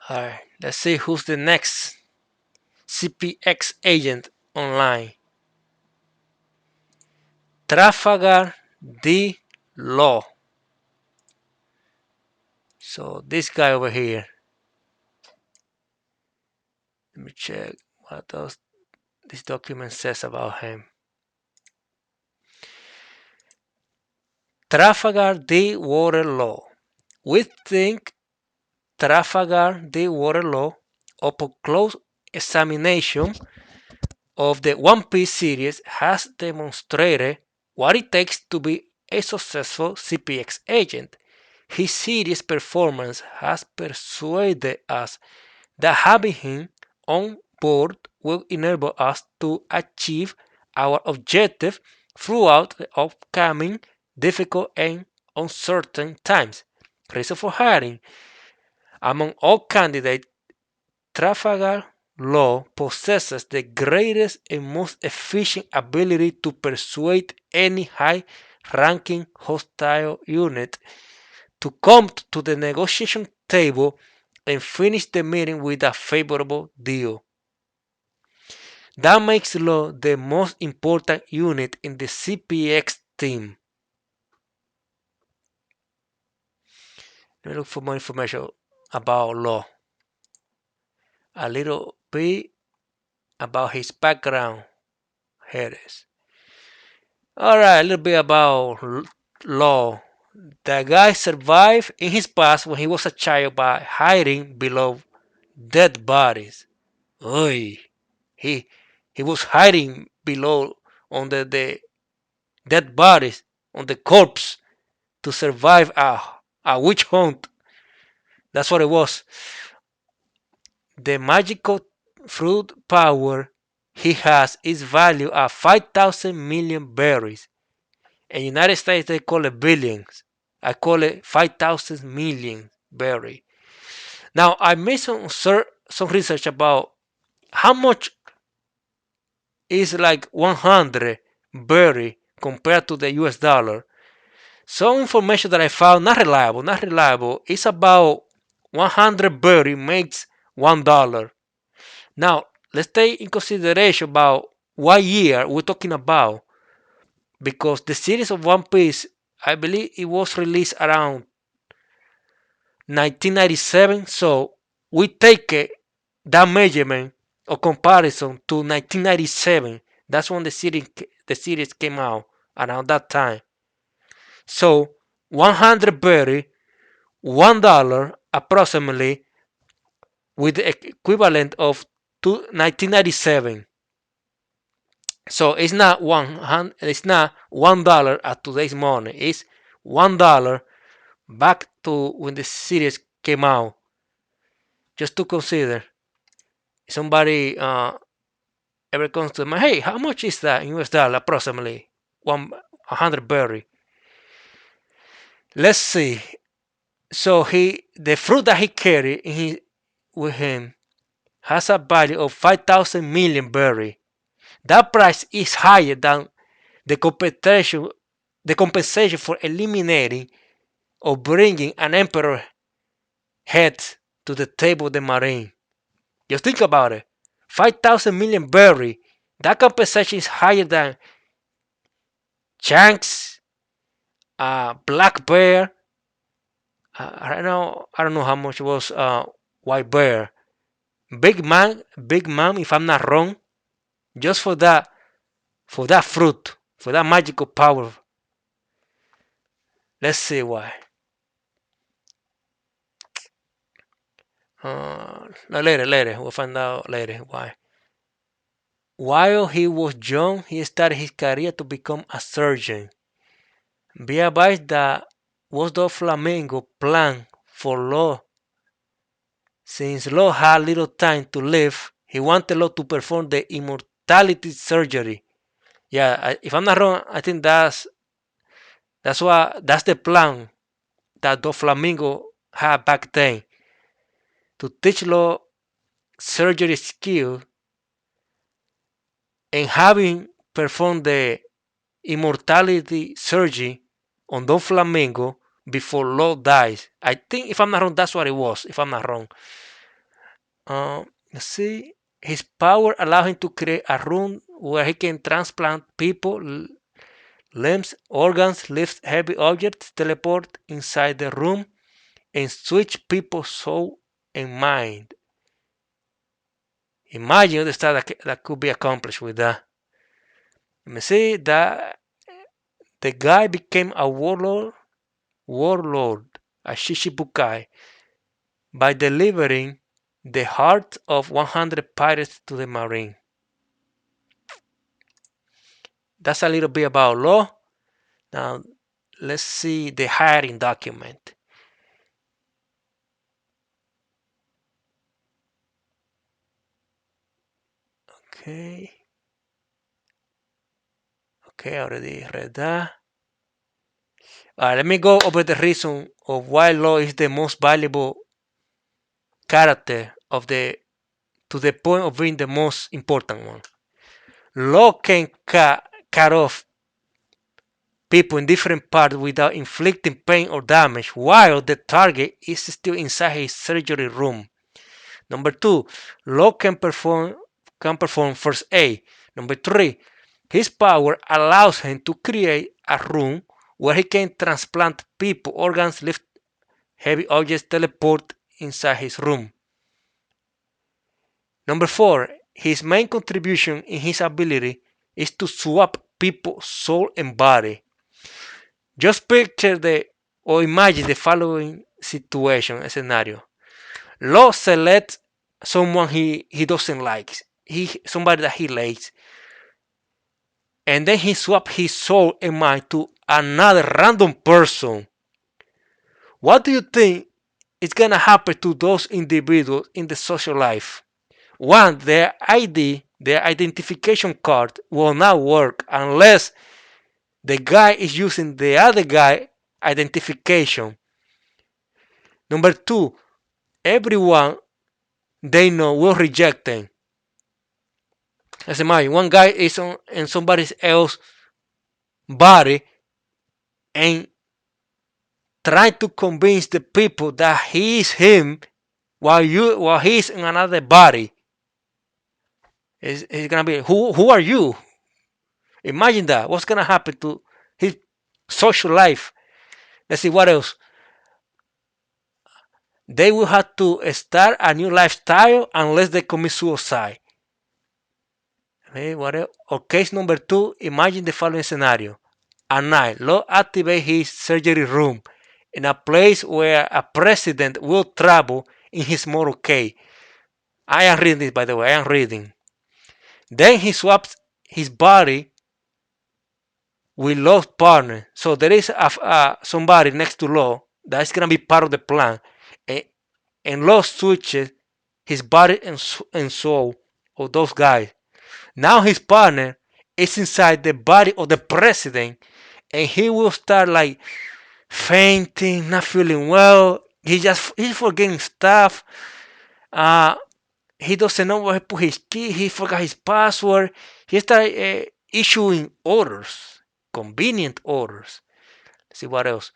Alright, let's see who's the next CPX agent online. Trafalgar D. Law. So this guy over here. Let me check what else this document says about him. Trafalgar D. Water Law. We think Trafalgar D. Water Law, upon close examination of the One Piece series, has demonstrated what it takes to be a successful CPX agent. His series performance has persuaded us that having him on board will enable us to achieve our objective throughout the upcoming difficult and uncertain times. Reason for hiring. Among all candidates, Trafalgar Law possesses the greatest and most efficient ability to persuade any high-ranking hostile unit to come to the negotiation table and finish the meeting with a favorable deal. That makes Law the most important unit in the CPX team. Let me look for more information about Law. A little bit about his background. Here it is. Alright, a little bit about Law. The guy survived in his past when he was a child by hiding below dead bodies. Oy. He he was hiding below on the dead bodies, on the corpse, to survive a witch hunt. That's what it was. The magical fruit power he has is valued at 5,000 million berries. In United States they call it billions. I call it 5,000 million berry. Now I made some research about how much is like 100 berry compared to the US dollar. Some information that I found not reliable, is about 100 berry makes $1. Now let's take in consideration about what year we're talking about, because the series of One Piece, I believe it was released around 1997. So we take that measurement or comparison to 1997. That's when the series came out, around that time. So 100 berry, $1 approximately, with the equivalent of 1997. So it's not $1 at today's money. It's $1 back to when the series came out. Just to consider, somebody ever comes to my, hey, how much is that in US dollar approximately? 100 berry. Let's see. So the fruit that he carried with him has a value of 5,000 million berry. That price is higher than the compensation for eliminating or bringing an emperor head to the table of the marine. Just think about it. 5,000 million berry. That compensation is higher than Shanks, Black Bear. I don't know how much was White Bear. Big Man, if I'm not wrong, just for that fruit, for that magical power. Let's see why. No, later, we'll find out later why. While he was young, he started his career to become a surgeon. Be advised that was the Flamengo plan for Law. Since Law had little time to live, he wanted Law to perform the immortality surgery. Yeah, if I'm not wrong, I think that's the plan that the Flamingo had back then, to teach Law surgery skill, and having performed the immortality surgery on Don Flamingo before Law dies. I think, if I'm not wrong, that's what it was. If I'm not wrong, Let's see. His power allows him to create a room where he can transplant people, limbs, organs, lift heavy objects, teleport inside the room, and switch people's soul and mind. Imagine the stuff that could be accomplished with that. Let me see that the guy became a warlord, a Shishibukai, by delivering the heart of 100 pirates to the marine. That's a little bit about law. Now let's see the hiring document. Okay. Okay, I already read that. Let me go over the reason of why law is the most valuable character of the to the point of being the most important one. Law can cut off people in different parts without inflicting pain or damage while the target is still inside his surgery room. Number two, Law can perform first aid. Number three, his power allows him to create a room where he can transplant people, organs, lift heavy objects, teleport inside his room. Number four, his main contribution in his ability is to swap people's soul and body. Just picture or imagine the following situation, scenario. Law selects someone he doesn't like, somebody that he likes, and then he swap his soul and mind to another random person. What do you think is gonna happen to those individuals in the social life? One, their ID, their identification card will not work unless the guy is using the other guy identification. Number two, everyone they know will reject them. Let's imagine one guy is in somebody else's body and trying to convince the people that he is him while he's in another body. It's gonna be who are you? Imagine that. What's gonna happen to his social life? Let's see what else. They will have to start a new lifestyle unless they commit suicide. Okay, what else? Or case number two, imagine the following scenario. At night, Law activates his surgery room in a place where a president will travel in his motorcade. I am reading this, by the way. I am reading. Then he swaps his body with Law's partner. So there is somebody next to Law that's gonna be part of the plan, and Law switches his body and soul of those guys. Now his partner is inside the body of the president, and he will start like fainting, not feeling well. He's forgetting stuff. Uh, he doesn't know where he put his key. He forgot his password. He started issuing orders, convenient orders. Let's see what else.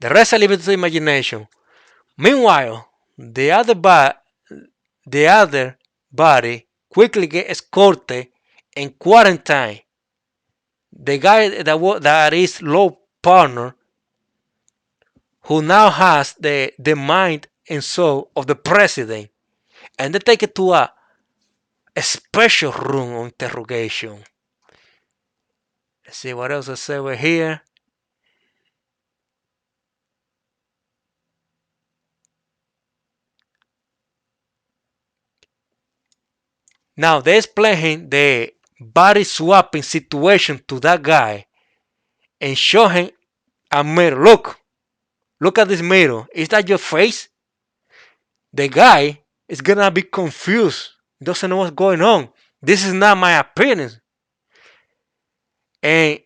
The rest I leave it to the imagination. Meanwhile, the other body quickly gets escorted and quarantined. The guy that is Low partner, who now has the mind and soul of the president, and they take it to a special room of interrogation. Let's see what else I say over here. Now they explain the body swapping situation to that guy and show him a mirror. Look at this mirror. Is that your face? The guy is gonna be confused. He doesn't know what's going on. This is not my appearance. And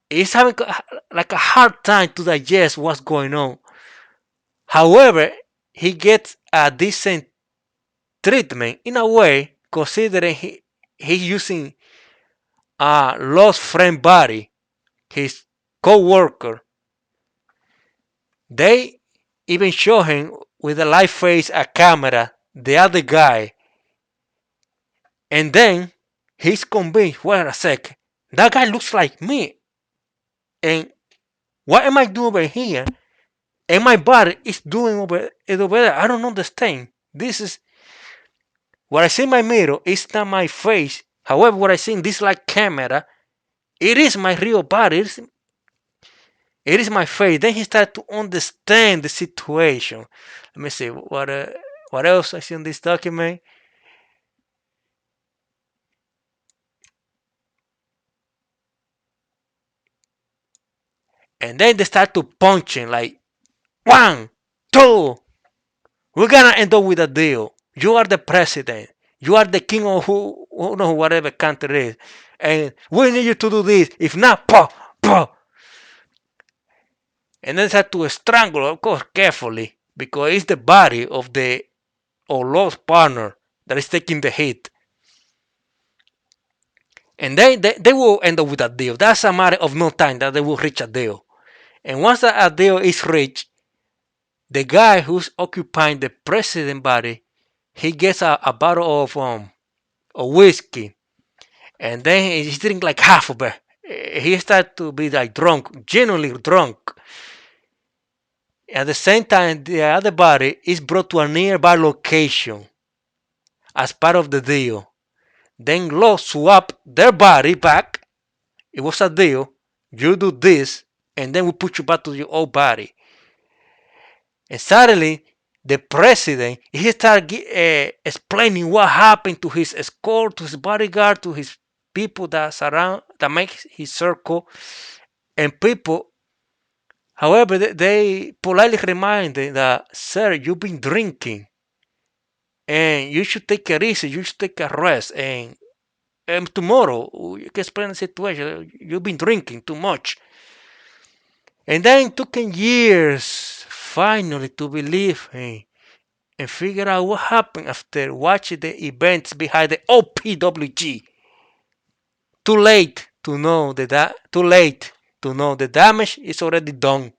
he's having like a hard time to digest what's going on. However, he gets a decent treatment in a way, considering he's using a lost friend body, his co-worker. They even show him with a live face a camera the other guy, and then he's convinced, wait a sec, that guy looks like me, and what am I doing over here? And my body is doing over there. I don't understand. This is what I see in my mirror is not my face. However, what I see in this like camera, it is my real body. It is my face. Then he started to understand the situation. Let me see what else I see in this document. And then they start to punching like 1, 2. We're gonna end up with a deal. You are the president. You are the king of who know whatever country it is, and we need you to do this. If not, pow, pow. And then they start to strangle, of course, carefully, because it's the body of the or lost partner that is taking the hit. And they will end up with a deal. That's a matter of no time that they will reach a deal. And once a deal is reached, the guy who's occupying the president body, he gets a bottle of whiskey, and then he drink like half of it. He starts to be like drunk, genuinely drunk. At the same time, the other body is brought to a nearby location as part of the deal. Then Law swap their body back. It was a deal. You do this, and then we put you back to your old body. And suddenly, the president he started explaining what happened to his escort, to his bodyguard, to his people that surround, that make his circle, and people. However, they politely reminded that, sir, you've been drinking, and you should take it easy. You should take a rest, and tomorrow you can explain the situation. You've been drinking too much. And then it took him years finally to believe him and figure out what happened after watching the events behind the OPWG. Too late to know the damage is already done.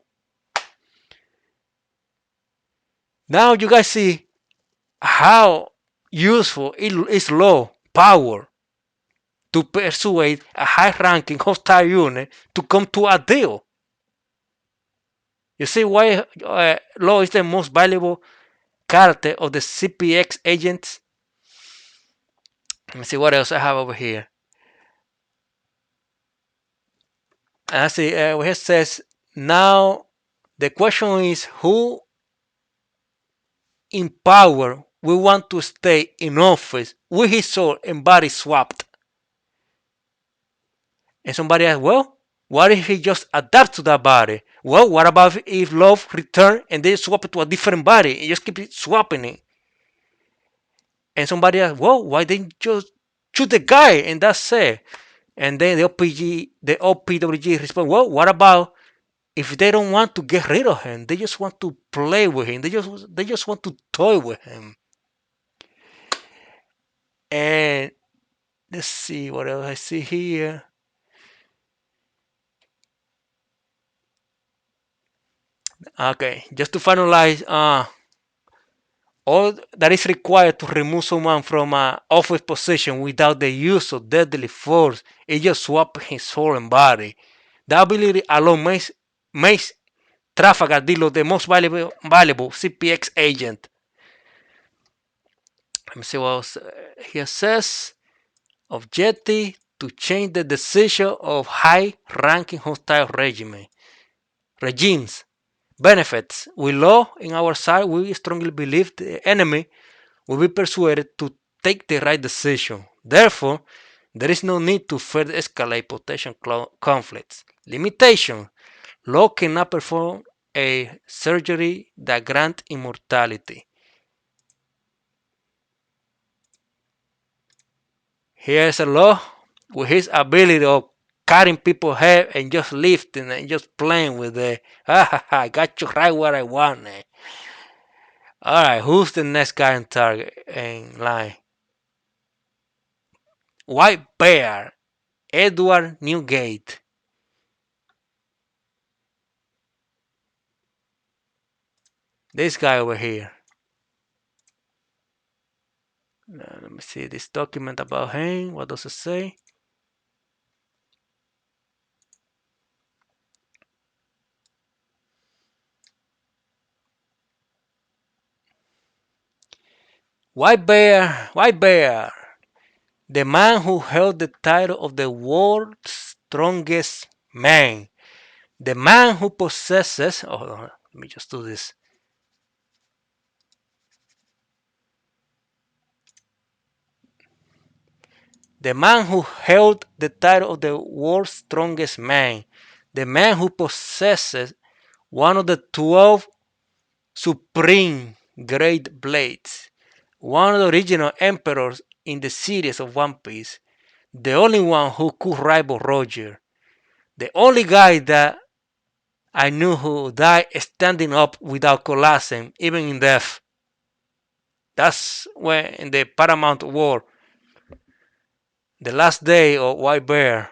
Now you guys see how useful it is law power to persuade a high-ranking hostile unit to come to a deal. You see why law is the most valuable character of the CPX agents? Let me see what else I have over here. And I see where it says now the question is who in power we want to stay in office with his soul and body swapped. And somebody asks, well, what if he just adapts to that body? Well, what about if love return and they swap it to a different body and just keep it swapping it? And somebody asks, well, why didn't you just shoot the guy and that's it? And then the OPWG responds, well, what about if they don't want to get rid of him? They just want to play with him. They just want to toy with him. And let's see what else I see here. Okay, just to finalize, all that is required to remove someone from an office position without the use of deadly force is just swap his soul and body. That ability alone makes Trafalgar Dillo the most valuable CPX agent. Let me see what else here says. Objective to change the decision of high-ranking hostile regimes. Benefits. With law in our side, we strongly believe the enemy will be persuaded to take the right decision. Therefore, there is no need to further escalate potential conflicts. Limitation. Law cannot perform a surgery that grants immortality. Here's a law with his ability of cutting people's head and just lifting and just playing with it. I got you right where I want it. Alright, who's the next guy in target in line? White Bear, Edward Newgate. This guy over here. Let me see this document about him. What does it say? White Bear, the man who held the title of the world's strongest man, the man who possesses. Oh, hold on, let me just do this. The man who held the title of the world's strongest man, the man who possesses one of the 12 supreme great blades, one of the original emperors in the series of One Piece, the only one who could rival Roger, the only guy that I knew who died standing up without collapsing, even in death. That's when in the Paramount War, the last day of White Bear.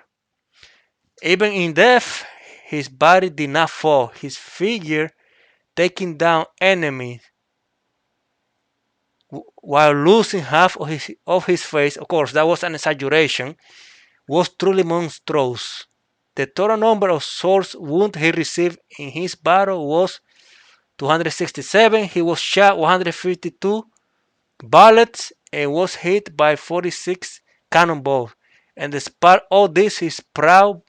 Even in death, his body did not fall. His figure taking down enemies while losing half of his face. Of course, that was an exaggeration. Was truly monstrous. The total number of sword wounds he received in his battle was 267. He was shot 152 bullets and was hit by 46 cannonballs. And despite all this, his proud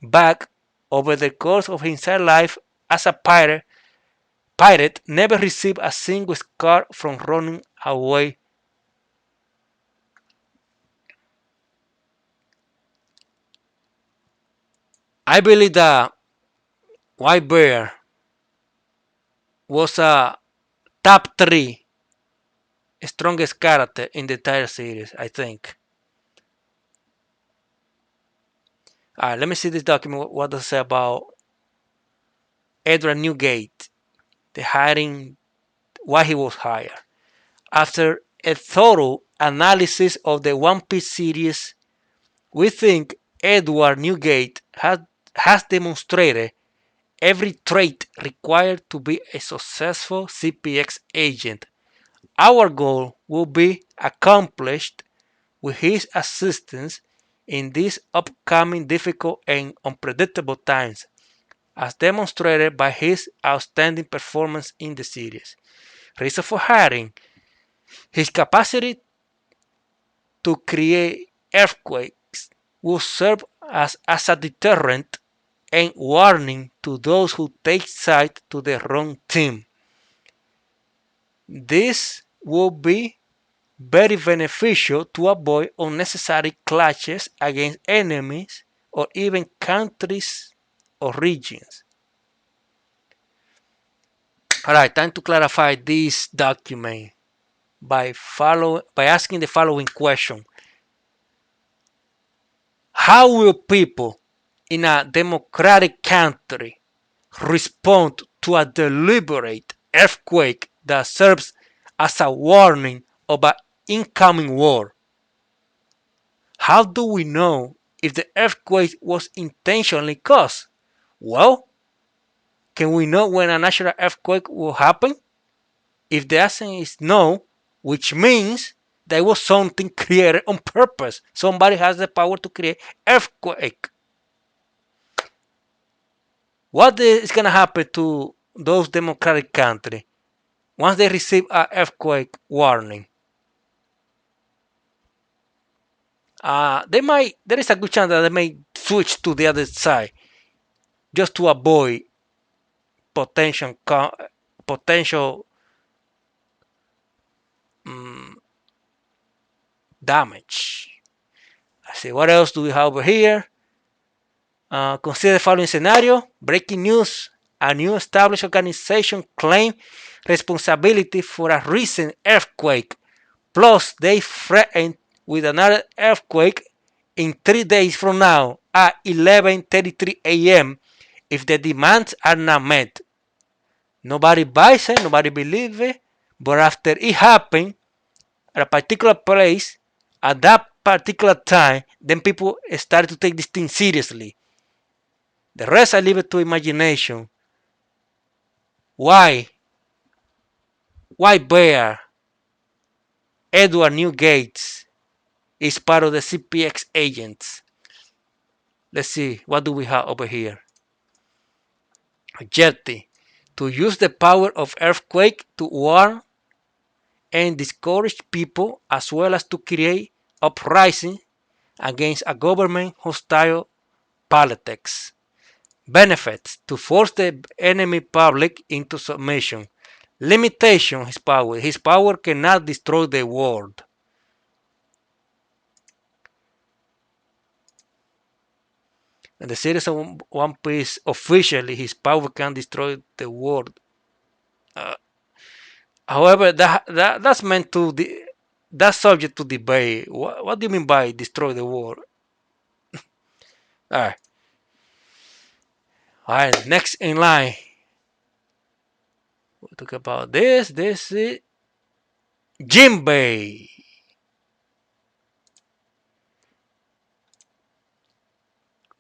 back over the course of his entire life as a pirate never received a single scar from running away. I believe that White Bear was a top three strongest character in the entire series, I think. Alright, let me see this document. What does it say about Edward Newgate, the hiring, why he was hired. After a thorough analysis of the One Piece series, we think Edward Newgate has demonstrated every trait required to be a successful CPX agent. Our goal will be accomplished with his assistance in these upcoming difficult and unpredictable times, as demonstrated by his outstanding performance in the series. Reason for hiring: his capacity to create earthquakes will serve as a deterrent and warning to those who take side to the wrong team. This will be very beneficial to avoid unnecessary clashes against enemies or even countries or regions. Alright, time to clarify this document by asking the following question. How will people in a democratic country respond to a deliberate earthquake that serves as a warning of an incoming war? How do we know if the earthquake was intentionally caused? Well, can we know when a natural earthquake will happen? If the answer is no, which means there was something created on purpose. Somebody has the power to create earthquake. What is going to happen to those democratic countries once they receive an earthquake warning? There is a good chance that they may switch to the other side just to avoid potential potential um, damage. I see. What else do we have over here? Consider the following scenario. Breaking news. A new established organization claimed responsibility for a recent earthquake. Plus, they threatened with another earthquake in 3 days from now at 11:33 a.m. if the demands are not met. Nobody buys it, nobody believes it, but after it happened at a particular place, at that particular time, then people started to take this thing seriously. The rest I leave it to imagination. Why? Why Bear Edward Newgates is part of the CPX Agents. Let's see, what do we have over here? Jetty. To use the power of earthquake to warn and discourage people as well as to create uprising against a government hostile politics. Benefits. To force the enemy public into submission. Limitation. His power. His power cannot destroy the world. In the series of One Piece, officially his power can destroy the world. However, that's meant to that's subject to debate. What do you mean by destroy the world? All right, all right. Next in line, we'll talk about this. This is Jinbei.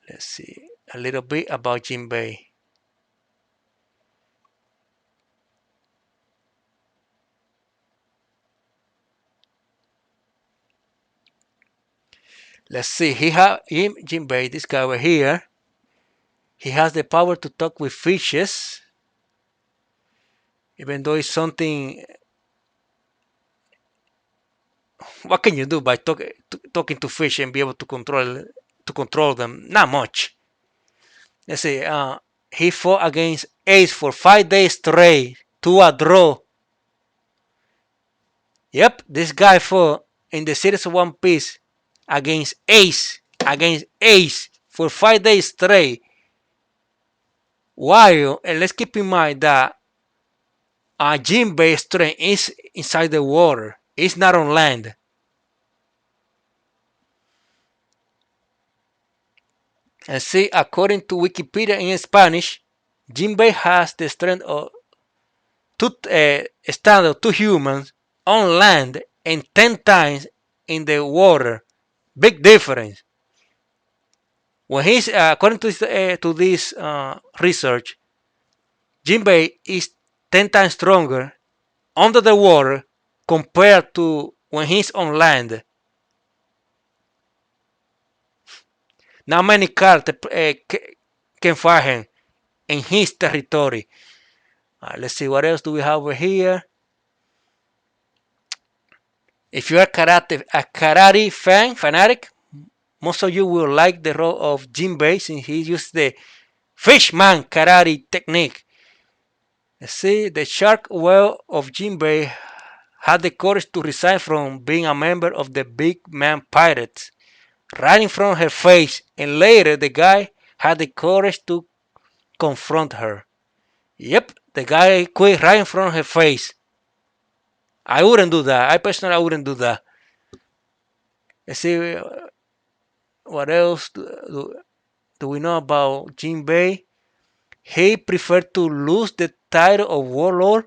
Let's see a little bit about Jinbei. Let's see. Jinbei, this guy over here. He has the power to talk with fishes, even though it's something. What can you do by talking to fish and be able to control them? Not much. Let's see. He fought against Ace for 5 days straight to a draw. Yep, this guy fought in the series of One Piece against Ace for 5 days straight. While, and let's keep in mind that Jinbei's strength is inside the water. It's not on land. And see, according to Wikipedia in Spanish, Jinbei has the strength of two humans on land and 10 times in the water. Big difference. When he's according to this research, Jinbei is 10 times stronger under the water compared to when he's on land. Not many cars can fight him in his territory. Let's see what else do we have over here. If you are a karate fanatic, most of you will like the role of Jinbei since he used the fishman karate technique. Let's see, the shark whale of Jinbei had the courage to resign from being a member of the Big Man Pirates right in front of her face, and later the guy had the courage to confront her. Yep, the guy quit right in front of her face. I wouldn't do that. I personally wouldn't do that. Let's see what else do we know about Jinbei. He preferred to lose the title of warlord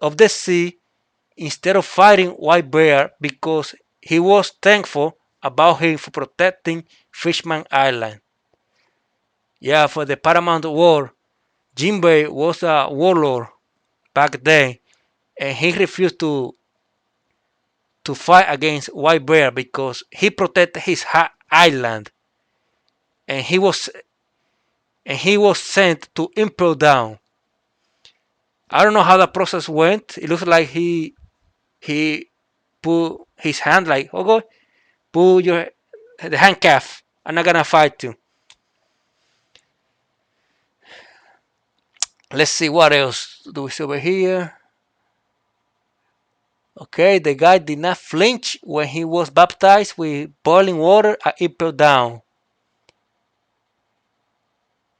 of the sea instead of fighting White Bear because he was thankful about him for protecting Fishman Island. Yeah, for the Paramount War, Jinbei was a warlord back then, and he refused to fight against White Bear because he protected his island, and he was sent to Impel Down. I don't know how the process went. It looks like he put his hand like, okay, put the handcuff. I'm not gonna fight you. Let's see what else do we see over here. Okay, the guy did not flinch when he was baptized with boiling water at Impel Down.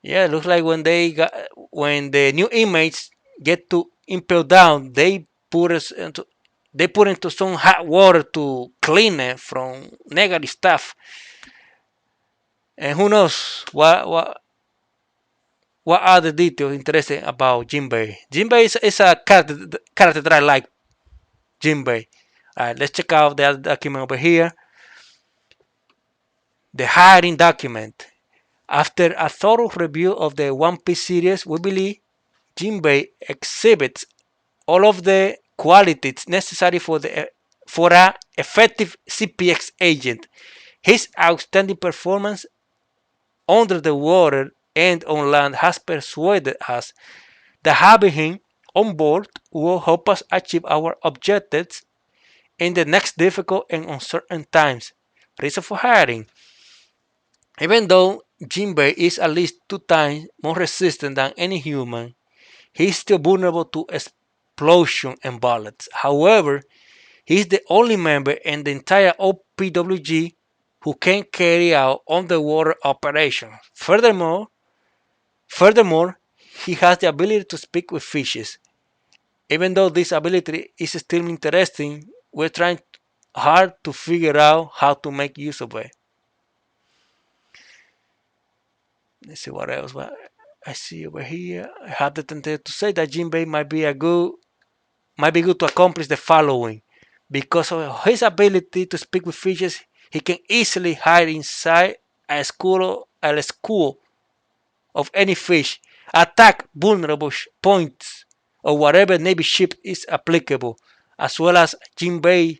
Yeah, it looks like when the new inmates get to Impel Down, they put into some hot water to clean it from negative stuff. And who knows what other details interesting about Jinbei. Jinbei is a character that I like. Jinbei. Alright, let's check out the other document over here. The hiring document. After a thorough review of the One Piece series, we believe Jinbei exhibits all of the qualities necessary for for an effective CPX agent. His outstanding performance under the water and on land has persuaded us that having him on board will help us achieve our objectives in the next difficult and uncertain times. Reason for hiring. Even though Jinbei is at least 2 times more resistant than any human, he is still vulnerable to explosion and bullets. However, he is the only member in the entire OPWG who can carry out underwater operations. Furthermore, he has the ability to speak with fishes. Even though this ability is still interesting, we're trying hard to figure out how to make use of it. Let's see what else. What I see over here. I have the tendency to say that Jinbei might be good to accomplish the following. Because of his ability to speak with fishes, he can easily hide inside a school of any fish, attack vulnerable points of whatever Navy ship is applicable, as well as Jinbei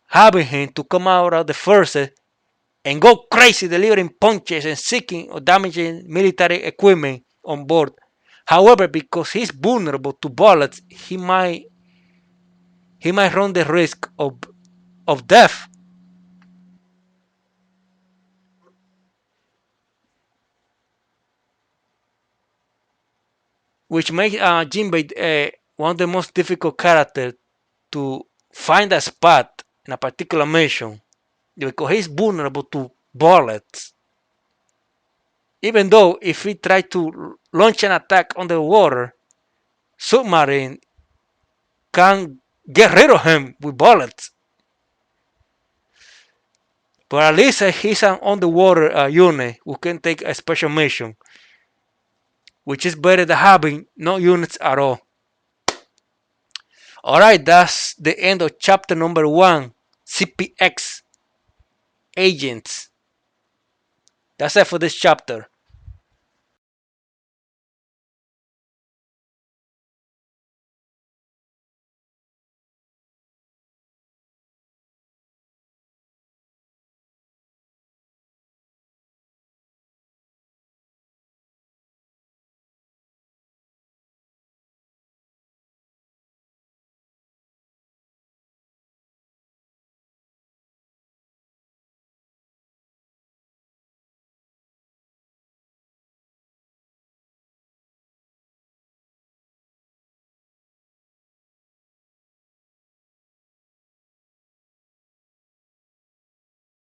having him to come out of the forces and go crazy delivering punches and seeking or damaging military equipment on board. However, because he's vulnerable to bullets, he might run the risk of death, which makes Jinbei one of the most difficult characters to find a spot in a particular mission because he's vulnerable to bullets. Even though if he tries to launch an attack on the water, submarine can get rid of him with bullets. But at least he's an underwater unit who can take a special mission, which is better than having no units at all. Alright, that's the end of chapter number 1, CPX Agents. That's it for this chapter.